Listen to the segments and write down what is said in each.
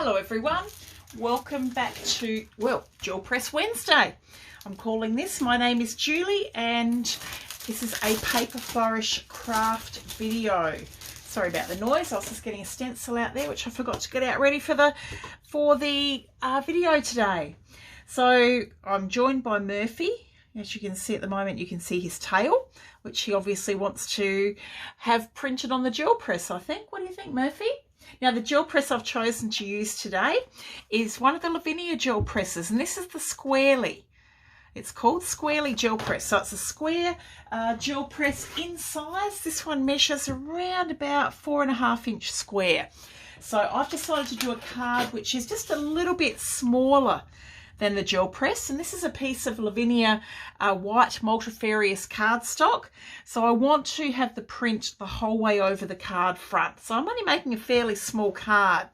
Hello everyone, welcome back to, Gel Press Wednesday. I'm calling this. My name is Julie and this is a Paper Flourish craft video. Sorry about the noise, I was just getting a stencil out there which I forgot to get out ready for the video today. So I'm joined by Murphy. As you can see at the moment, you can see his tail, which he obviously wants to have printed on the gel press, I think. What do you think, Murphy? Now, the gel press I've chosen to use today is one of the Lavinia gel presses, and this is the Squarelee. It's called Squarelee Gel Press. So it's a square gel press in size. This one measures around about 4.5 inch square. So I've decided to do a card which is just a little bit smaller than the gel press, and this is a piece of Lavinia white multifarious cardstock. So I want to have the print the whole way over the card front. So I'm only making a fairly small card.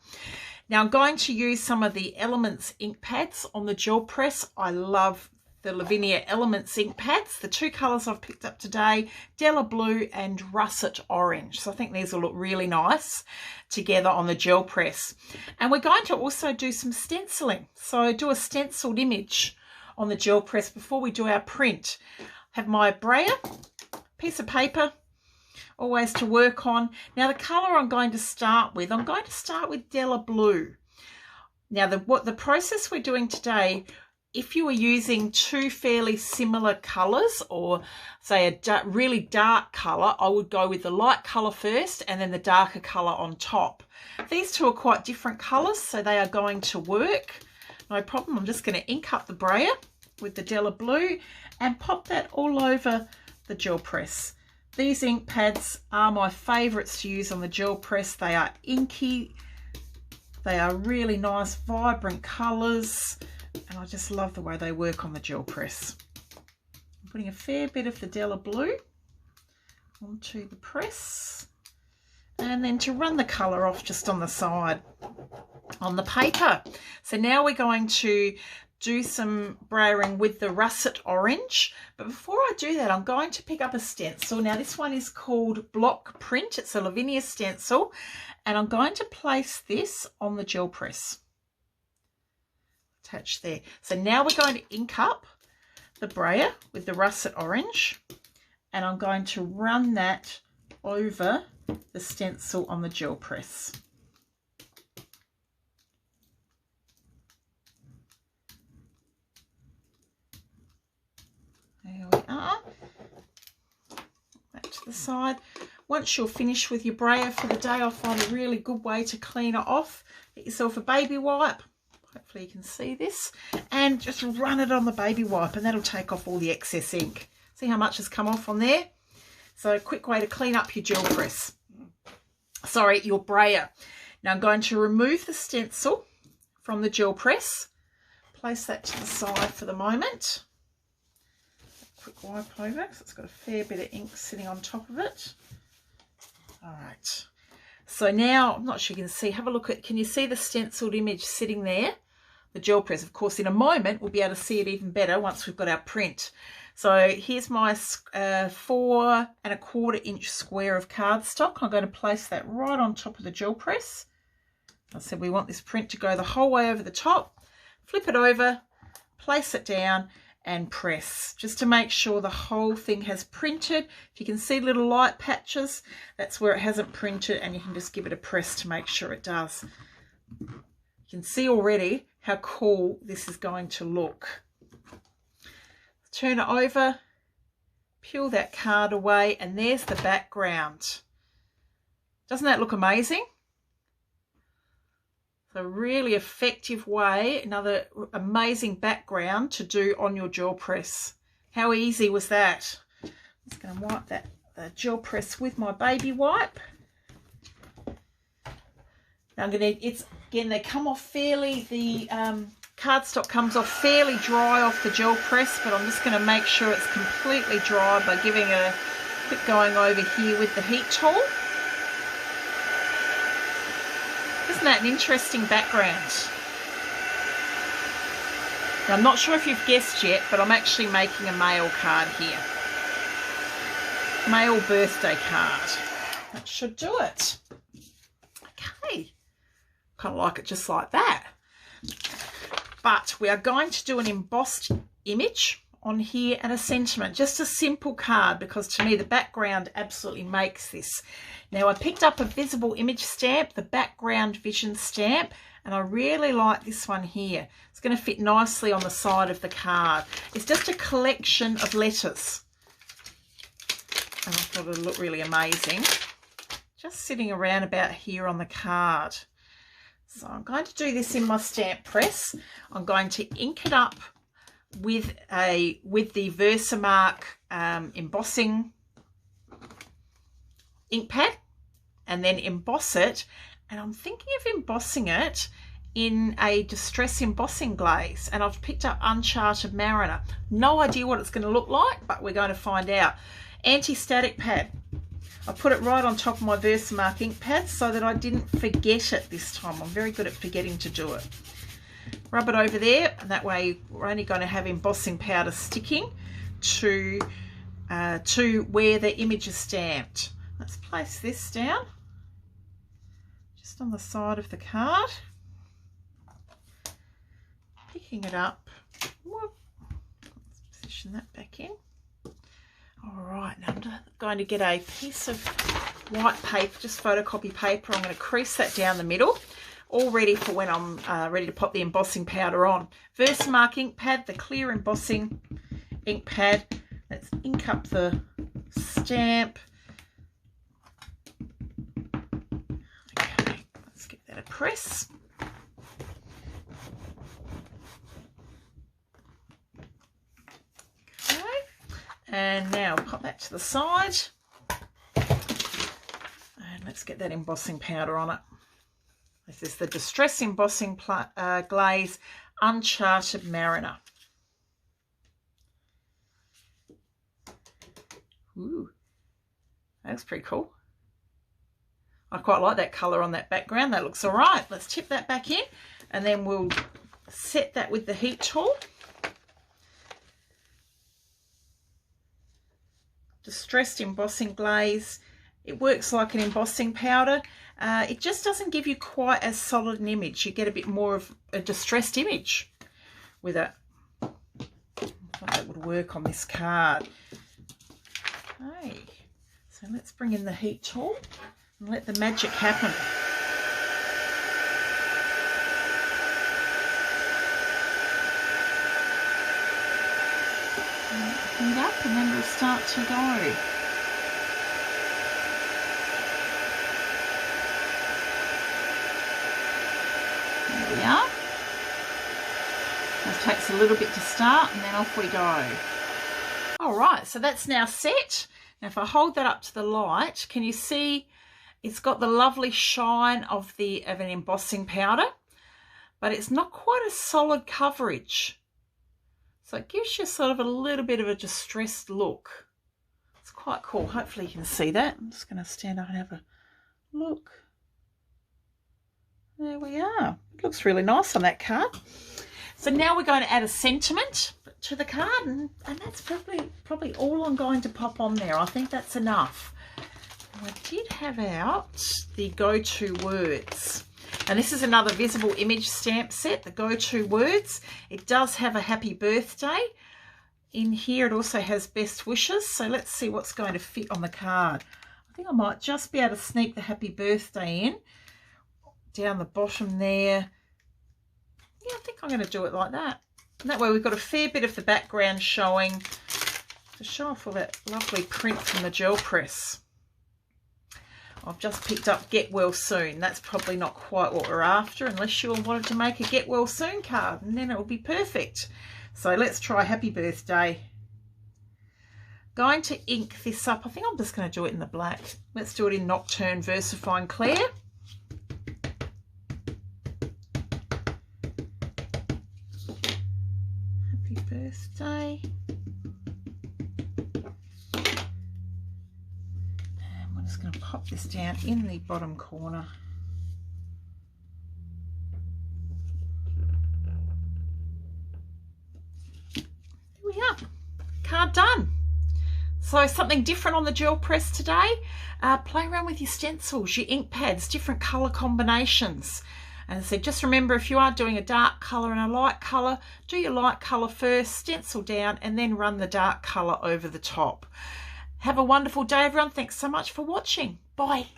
Now I'm going to use some of the Elements ink pads on the gel press. I love the Lavinia Elements ink pads. The two colours I've picked up today, Della blue and Russet orange. So I think these will look really nice together on the gel press. And we're going to also do some stenciling. So do a stenciled image on the gel press before we do our print. Have my brayer, piece of paper, always to work on. Now the colour I'm going to start with Della blue. Now the process we're doing today, if you were using two fairly similar colours, or say a really dark colour, I would go with the light colour first and then the darker colour on top. These two are quite different colours, so they are going to work. No problem. I'm just going to ink up the brayer with the Della blue and pop that all over the gel press. These ink pads are my favourites to use on the gel press. They are inky. They are really nice, vibrant colours. And I just love the way they work on the gel press. I'm putting a fair bit of the Della blue onto the press. And then to run the colour off just on the side on the paper. So now we're going to do some brayering with the Russet orange. But before I do that, I'm going to pick up a stencil. Now this one is called Block Print. It's a Lavinia stencil. And I'm going to place this on the gel press. Attach there. So now we're going to ink up the brayer with the Russet orange, and I'm going to run that over the stencil on the gel press. There we are. Back to the side. Once you're finished with your brayer for the day, I find a really good way to clean it off. Get yourself a baby wipe. Hopefully you can see this, and just run it on the baby wipe, and that'll take off all the excess ink. See how much has come off on there? So a quick way to clean up your gel press. Sorry, your brayer. Now I'm going to remove the stencil from the gel press. Place that to the side for the moment. Quick wipe over because it's got a fair bit of ink sitting on top of it. All right. So now, I'm not sure you can see, have a look at, can you see the stenciled image sitting there? The gel press. Of course, in a moment, we'll be able to see it even better once we've got our print. So here's my 4.25 inch square of cardstock. I'm going to place that right on top of the gel press. I said we want this print to go the whole way over the top. Flip it over, place it down, and press, just to make sure the whole thing has printed. If you can see little light patches, that's where it hasn't printed, and you can just give it a press to make sure it does. You can see already how cool this is going to look. Turn it over, peel that card away, and there's the background. Doesn't that look amazing? A really effective way, another amazing background to do on your gel press. How easy was that? I'm just going to wipe the gel press with my baby wipe. Now I'm going to, again, they come off fairly, the cardstock comes off fairly dry off the gel press, but I'm just going to make sure it's completely dry by giving a quick going over here with the heat tool. Isn't that an interesting background? Now, I'm not sure if you've guessed yet, but I'm actually making a mail card here. Mail birthday card. That should do it. Okay. kind of like it just like that. But we are going to do an embossed image on here and a sentiment, just a simple card, because to me the background absolutely makes this. Now I picked up a visible image stamp, the background vision stamp, and I really like this one here. It's going to fit nicely on the side of the card. It's just a collection of letters, and I thought it would look really amazing just sitting around about here on the card. So I'm going to do this in my stamp press. I'm going to ink it up with the Versamark Embossing Ink Pad, and then emboss it. And I'm thinking of embossing it in a distress embossing glaze, and I've picked up Uncharted Mariner. No idea what it's going to look like, but we're going to find out. Antistatic Pad. I put it right on top of my Versamark ink pad so that I didn't forget it this time. I'm very good at forgetting to do it. Rub it over there, and that way we're only going to have embossing powder sticking to where the image is stamped. Let's place this down just on the side of the card. Picking it up. Whoop. Let's position that back in. All right, now I'm going to get a piece of white paper, just photocopy paper. I'm going to crease that down the middle, all ready for when I'm ready to pop the embossing powder on. Versamark ink pad, the clear embossing ink pad. Let's ink up the stamp. Okay, let's give that a press. Okay, and now pop that to the side. And let's get that embossing powder on it. This is the Distress Embossing Glaze Uncharted Mariner. Ooh, that's pretty cool. I quite like that colour on that background. That looks all right. Let's tip that back in, and then we'll set that with the heat tool. Distressed Embossing Glaze. It works like an embossing powder. It just doesn't give you quite as solid an image. You get a bit more of a distressed image with it. I thought that would work on this card. Okay, so let's bring in the heat tool and let the magic happen. Heat up, and then we'll start to go. There we are. It takes a little bit to start, and then off we go. All right, so that's now set. Now if I hold that up to the light, can you see it's got the lovely shine of an embossing powder, but it's not quite a solid coverage. So it gives you sort of a little bit of a distressed look. It's quite cool. Hopefully you can see that. I'm just going to stand up and have a look. There we are. It looks really nice on that card. So now we're going to add a sentiment to the card, and that's probably all I'm going to pop on there. I think that's enough. I did have out the go-to words, and this is another visible image stamp set, the go-to words. It does have a happy birthday in here. It also has best wishes, so let's see what's going to fit on the card. I think I might just be able to sneak the happy birthday in down the bottom there. Yeah, I think I'm going to do it like that. And that way we've got a fair bit of the background showing to show off all that lovely print from the gel press. I've just picked up Get Well Soon. That's probably not quite what we're after, unless you all wanted to make a Get Well Soon card, and then it will be perfect. So let's try happy birthday. Going to ink this up. I think I'm just going to do it in the black. Let's do it in Nocturne Versafine Clair. Birthday, and we're just going to pop this down in the bottom corner. Here we are, card done. So something different on the gel press today. Play around with your stencils, your ink pads, different colour combinations. And as I said, just remember, if you are doing a dark colour and a light colour, do your light colour first, stencil down, and then run the dark colour over the top. Have a wonderful day, everyone. Thanks so much for watching. Bye.